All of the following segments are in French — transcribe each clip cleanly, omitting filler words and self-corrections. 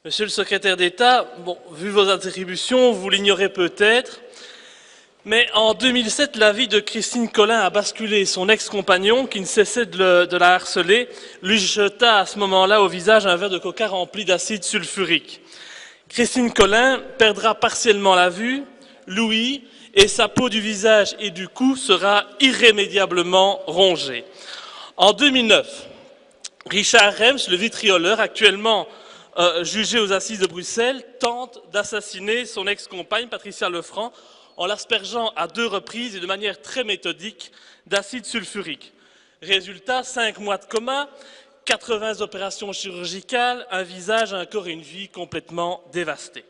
Monsieur le secrétaire d'État, bon, vu vos attributions, vous l'ignorez peut-être, mais en 2007, la vie de Christine Colin a basculé. Son ex-compagnon, qui ne cessait de la harceler, lui jeta à ce moment-là au visage un verre de coca rempli d'acide sulfurique. Christine Colin perdra partiellement la vue, l'ouïe, et sa peau du visage et du cou sera irrémédiablement rongée. En 2009, Richard Rems, le vitrioleur, actuellement jugé aux assises de Bruxelles, tente d'assassiner son ex-compagne Patricia Lefranc en l'aspergeant à 2 reprises et de manière très méthodique d'acide sulfurique. Résultat, 5 mois de coma, 80 opérations chirurgicales, un visage, un corps et une vie complètement dévastés.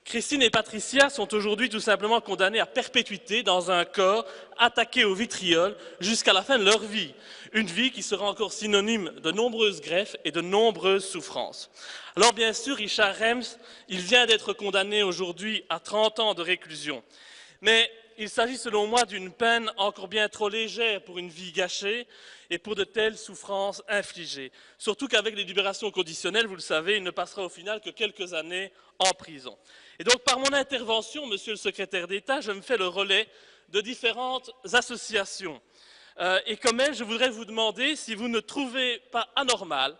Christine et Patricia sont aujourd'hui tout simplement condamnées à perpétuité dans un corps attaqué au vitriol jusqu'à la fin de leur vie. Une vie qui sera encore synonyme de nombreuses greffes et de nombreuses souffrances. Alors bien sûr, Richard Rems, il vient d'être condamné aujourd'hui à 30 ans de réclusion. Mais il s'agit selon moi d'une peine encore bien trop légère pour une vie gâchée et pour de telles souffrances infligées. Surtout qu'avec les libérations conditionnelles, vous le savez, il ne passera au final que quelques années en prison. Et donc par mon intervention, monsieur le secrétaire d'État, je me fais le relais de différentes associations. Et comme elles, je voudrais vous demander si vous ne trouvez pas anormal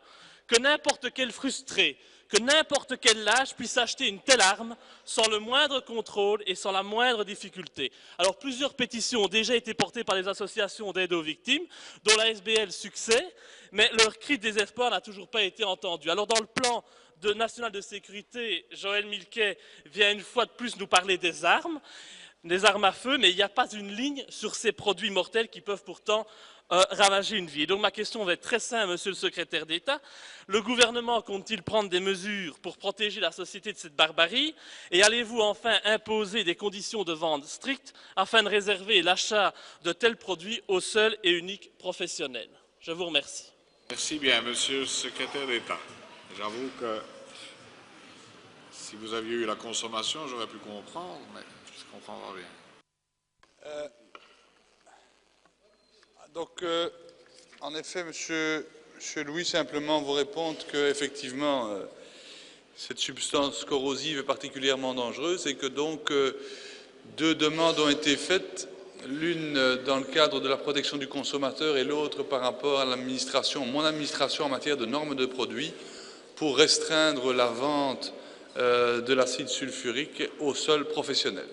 que n'importe quel frustré, que n'importe quel lâche puisse acheter une telle arme sans le moindre contrôle et sans la moindre difficulté. Alors plusieurs pétitions ont déjà été portées par les associations d'aide aux victimes, dont la SBL Succès, mais leur cri de désespoir n'a toujours pas été entendu. Alors dans le plan national de sécurité, Joël Milquet vient une fois de plus nous parler des armes à feu, mais il n'y a pas une ligne sur ces produits mortels qui peuvent pourtant ravager une vie. Et donc ma question va être très simple, monsieur le secrétaire d'État. Le gouvernement compte-t-il prendre des mesures pour protéger la société de cette barbarie? Et allez-vous enfin imposer des conditions de vente strictes afin de réserver l'achat de tels produits aux seuls et uniques professionnels? Je vous remercie. Merci bien, monsieur le secrétaire d'État. J'avoue que si vous aviez eu la consommation, j'aurais pu comprendre, mais je comprends pas bien. En effet, monsieur Louis, simplement vous répondre qu'effectivement, cette substance corrosive est particulièrement dangereuse et que donc 2 demandes ont été faites, l'une dans le cadre de la protection du consommateur et l'autre par rapport à mon administration en matière de normes de produits, pour restreindre la vente de l'acide sulfurique aux seuls professionnels.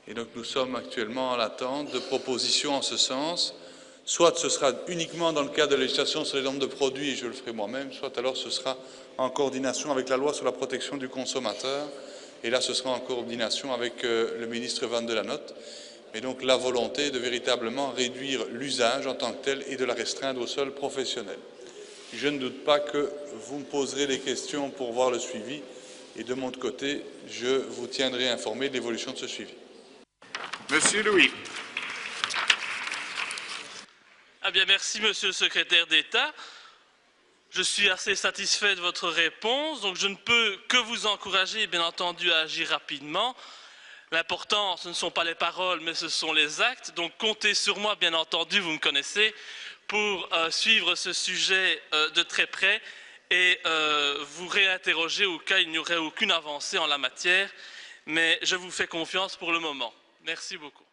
Et donc nous sommes actuellement en attente de propositions en ce sens. Soit ce sera uniquement dans le cadre de la législation sur les normes de produits, et je le ferai moi-même, soit alors ce sera en coordination avec la loi sur la protection du consommateur, et là ce sera en coordination avec le ministre Van de la Notte. Mais donc la volonté de véritablement réduire l'usage en tant que tel et de la restreindre aux seuls professionnels. Je ne doute pas que vous me poserez les questions pour voir le suivi, et de mon côté, je vous tiendrai informé de l'évolution de ce suivi. Monsieur Louis. Ah bien, merci, monsieur le secrétaire d'État. Je suis assez satisfait de votre réponse, donc je ne peux que vous encourager, bien entendu, à agir rapidement. L'important, ce ne sont pas les paroles, mais ce sont les actes. Donc comptez sur moi, bien entendu, vous me connaissez, pour suivre ce sujet de très près et vous réinterroger au cas où il n'y aurait aucune avancée en la matière. Mais je vous fais confiance pour le moment. Merci beaucoup.